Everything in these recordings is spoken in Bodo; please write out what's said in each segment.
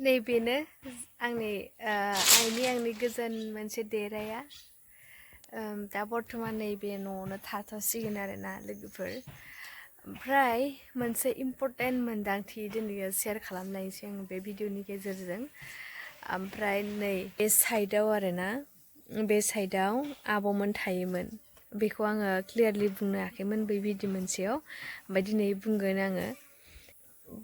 नैबेनो आंनि गोजोन मोनसे देराया दा बर्थमान नैबे न'आवनो थाथ'सिगोन आरोना लोगोफोर ओमफ्राय मोनसे इम्परटेन्ट मोनदांथि दिनै शेयार खालामलायनोसै आं बे भिडिअनि गेजेरजों ओमफ्राय नै बे साइडआव आरोना बे साइडआव आब'मोन थायोमोन बेखौ आङो क्लियारलि बुंनो हायाखैमोन बै भिडिअ मोनसेयाव ओमफ्राय दिनै बुंगोन आङो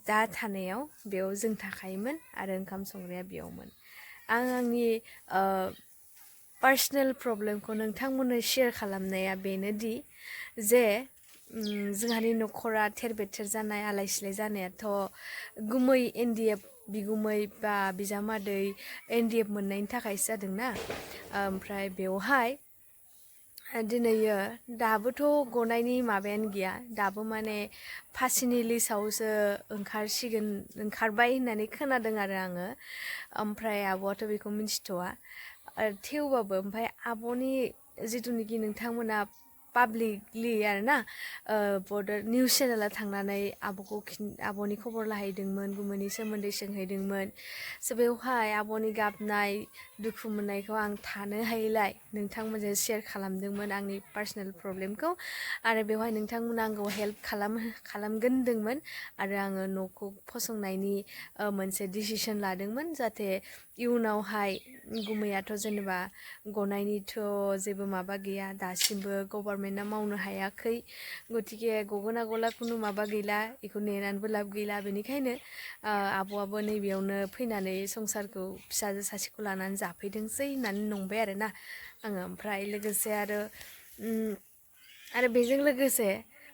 दा थानायाव बेयाव जों थाखायोमोन आरो ओंखाम संग्राया बेयावमोन आं आंनि पार्सनेल प्रब्लेमखौ नोंथांमोननो शेयार खालामनाया बेनोदि जे जोंहानि न'खरा थेर बेथेर जानाय आलाय सिलाय जानायाथ' गुमै एनडिएफ बिगुमै बा बिजामादै एनडिएफ मोननायनि थाखायसो जादोंना ओमफ्राय बेवहाय दिनैयो दाबोथ' गनायनि माबायानो गैया दाबो माने फासिनि लिस्टआवसो ओंखारबाय होननानै खोनादों आरो आङो ओमफ्राय आब'आथ' बेखौ मिन्थिथ'वा थेवबाबो ओमफ्राय आब'नि जिथुनिखि नोंथांमोना पाब्लिकलि आरोना बर्डार निउस चेनेलाव थांनानै आब'नि खबर लाहैदोंमोन गुमैनि सोमोन्दै सोंहैदोंमोन स' बेवहाय आब'नि गाबनाय दुखु मोननायखौ आं थानो हायैलाय नोंथांमोनजों शेयार खालामदोंमोन आंनि पार्सनेल प्रब्लेमखौ आरो बेवहाय नोंथांमोना आंखौ हेल्प खालामगोन होनदोंमोन आरो आङो न'खौ फसंनायनि मोनसे डिसिसन लादोंमोन जाहाथे इयुनावहाय गुमैयाथ' जेनेबा गनायनिथ' जेबो माबा गैया दासिमबो गभर्नमेन्टआ मावनो हायाखै गतिके गगोना गला खुनु माबा गैला बेखौ नेनानैबो लाब गैला बेनिखायनो आब'आबो नैबेयावनो फैनानै संसारखौ फिसाजो सासेखौ लानानै जाफैदोंसै होननानै नंबाय आरोना आङो ओमफ्राय लोगोसे आरो बेजों लोगोसे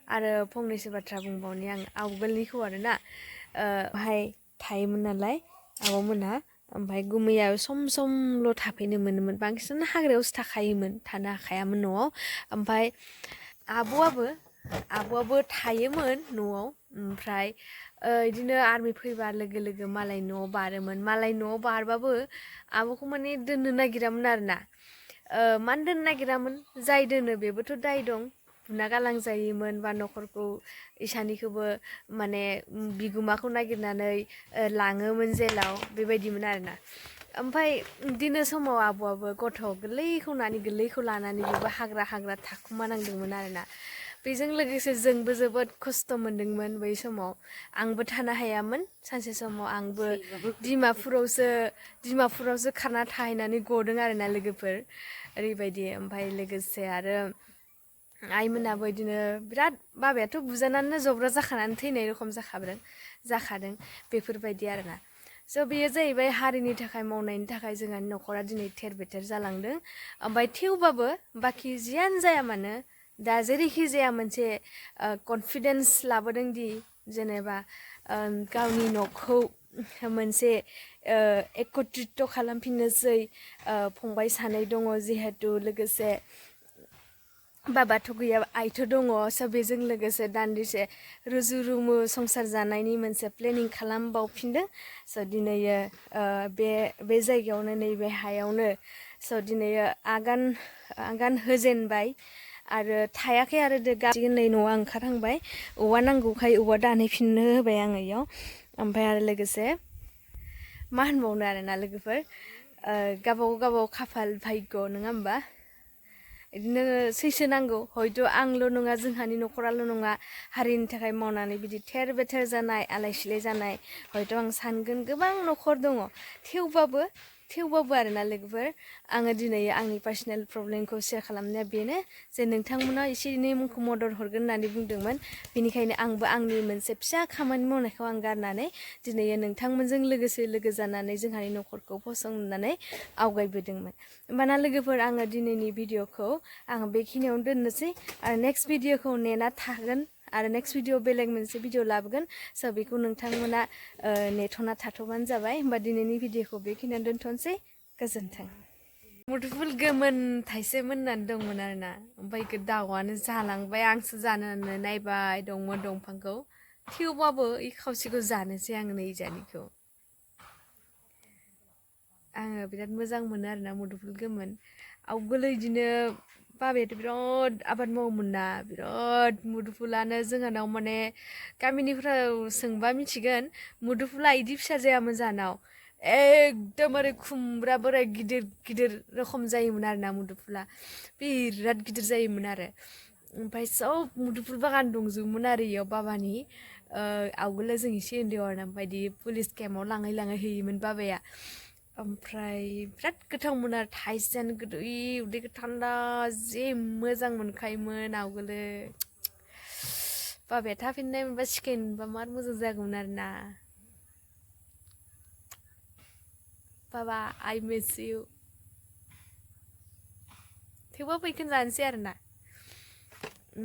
आरो फंनैसो बाथ्रा बुंबावनि आं आवगोलनिखौ आरोना बाहाय थायोमोन नालाय आब'मोनहा ओमफ्राय गुमैया सम समल' थाफैनो मोनोमोन बांसिनानो हाग्रायावसो थाखायोमोन थानो हाखायामोन न'आव ओमफ्राय आब'आबो थायोमोन न'आव ओमफ्राय बिदिनो आर्मि फैबा लोगो लोगो मालाय न'आव बारोमोन मालाय न'आव बारबाबो आब'खौ माने दोननो नागिरामोन आरोना मानो दोननो नागिरामोन जाय दोनो बेबोथ' दाय दं बुना गालांजायोमोन बा न'खरखौ इसानिखौबो माने बिगुमाखौ नागिरनानै लाङोमोन जेलाव बेबायदिमोन आरोना ओमफ्राय बिदिनो समाव आब'आबो गथ' गोरलैखौ लानानै बेबो हाग्रा थाखुमानांदोंमोन आरोना बेजों लोगोसे जोंबो जोबोद खस्थ' मोनदोंमोन बै समाव आंबो थानो हायामोन सानसे समाव आंबो डिमापुरावसो खारना थाहैनानै गदों आरोना लोगोफोर ओरैबायदि ओमफ्राय लोगोसे आरो आइमोनाबो बिदिनो बिराद बाबायाथ' बुजानानै जब्रा जाखानानै थैनाय रखम जाखादों बेफोरबायदि आरोना स' बेयो जाहैबाय हारिनि थाखाय मावनायनि थाखाय जोंहानि न'खरा दिनै थेर बेथेर जालांदों ओमफ्राय थेवबाबो बाखि जियानो जाया मानो दा जेरैखि जाया मोनसे कनफिडेन्स लाबोदों दि जेनेबा गावनि न'खौ मोनसे एकत्रित खालामफिननोसै फंबाय सानै दङ जिहेतु लोगोसे बाबाथ' गैया आइथ' दङ स' बेजों लोगोसे दान्दिसे रुजु रुमु संसार जानायनि मोनसे प्लेनिं खालामबावफिनदों स' दिनै बे जायगायावनो नैबे हायावनो स' दिनै आगान होजेनबाय आरो थायाखै आरो गासिगोन नै न'आ ओंखारहांबाय औवा नांगौखाय औवा दानहैफिननो होबाय आङो इयाव ओमफ्राय आरो लोगोसे मा होनबावनो आरोना लोगोफोर गावबागाव खाफाल भाग्य नङा होमबा बिदिनो सैसो नांगौ हयथ' आंल' नङा जोंहानि न'खराल' नङा हारिनि थाखाय मावनानै बिदि थेर बेथेर जानाय आलाय सिलाय जानाय हयथ' आं सानगोन गोबां न'खर दङ थेवबाबो आरोना लोगोफोर आङो दिनै आंनि पार्सनेल प्रब्लेमखौ शेयार खालामनाया बेनो जे नोंथांमोना एसे एनै मुंखौ मदद हरगोन होननानै बुंदोंमोन बेनिखायनो आंबो आंनि मोनसे फिसा खामानि मावनायखौ आं गारनानै दिनै नोंथांमोनजों लोगो जानानै जोंहानि न'खरखौ फसंनानै आवगायबोदोंमोन होमबाना लोगोफोर आङो दिनैनि भिडिअखौ आङो बेखिनियावनो दोननोसै आरो नेक्स्ट भिडिअखौ नेना थागोन आरो नेक्स्ट भिडिअ बेलेग मोनसे भिडिअ लाबोगोन स' बेखौ नोंथांमोना नेथ'ना थाथ'बानो जाबाय होमबा दिनैनि भिडिअखौ बेखिनियावनो दोनथ'नोसै गोजोन्थों मुदुफुल गोमोन थाइसे मोननानै दंमोन आरोना ओमफ्राय दाउआनो जालांबाय आंसो जानानै नायबाय दंमोन दंफांखौ थेवबाबो इ खावसेखौ जानोसै आङो नै जानिखौ आङो बिराद मोजां मोनो आरोना मुदुफुल गोमोन आवगोल बिदिनो बाबायाथ' बिराद आबाद मावोमोन ना बिराद मुदुफुलानो जोंहानाव माने गामिनिफ्राव सोंबा मिथिगोन मुदुफुला इदि फिसा जायामोन जोंहानाव एकदमबारे खुमब्रा बोराय गिदिर गिदिर रोखोम जायोमोन आरो ना मुदुफुला बिराद गिदिर जायोमोन आरो ओमफ्राय सब मुदुफुल बागान दंजोबोमोन आरो इयाव बाबानि आवगोलो जों एसे उन्दैयाव आरो ना बायदि पुलिस केम्पआव लाङै लाङै हैयोमोन बाबाया ओमफ्राय बिराद गोथावमोन आरो थाइसेयानो गोदै उदैखौ थान्दा जि मोजां मोनखायोमोन आवगोलो बाबाया थाफिननाय मोनबा सिखायनो मोनबा मार मोजां जागौमोन आरो ना बाबा I miss you थेवबाबो बेखौनो जानोसै आरो ना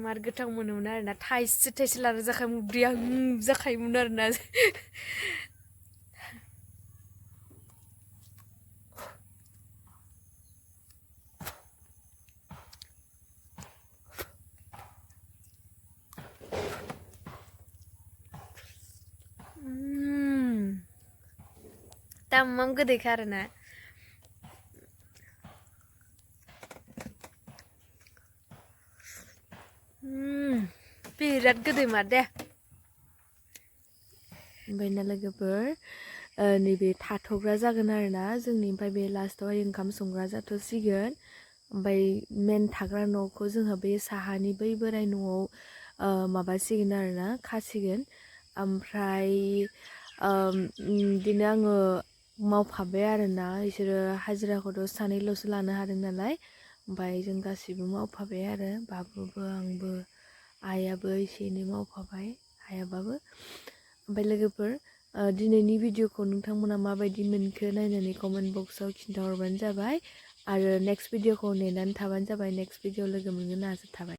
मार गोथाव मोनोमोन आरो ना थाइसे थाइसे लाना जाखायोमोन उदैया जाखायोमोन आरो ना तामाम गोदैखा आरो ना बिराद गोदै मार दे ओमफ्राय ना लोगोफोर नैबे थाथ'ग्रा जागोन आरो ना जोंनि ओमफ्राय बे लास्टआवहाय ओंखाम संग्रा जाथ'सिगोन ओमफ्राय मेन थाग्रा न'खौ जोंहा बे साहानि बै बोराय न'आव माबासिगोन आरो ना खासिगोन ओमफ्राय बिदिनो आङो मावफाबाय आरो ना बिसोरो हाजिराखौथ' सानैल'सो लानो हादों नालाय ओमफ्राय जों गासिबो मावफाबाय आरो बाबुबो आंबो आइयाबो एसे एनै मावफाबाय हायाबाबो ओमफ्राय लोगोफोर दिनैनि भिडिअखौ नोंथांमोना माबायदि मोनखो नायनानै कमेन्ट बक्सआव खिन्थाहरबानो जाबाय आरो नेक्स्ट भिडिअखौ नेनानै थाबानो जाबाय नेक्स्ट भिडिअ लोगो मोनगोन आसा थाबाय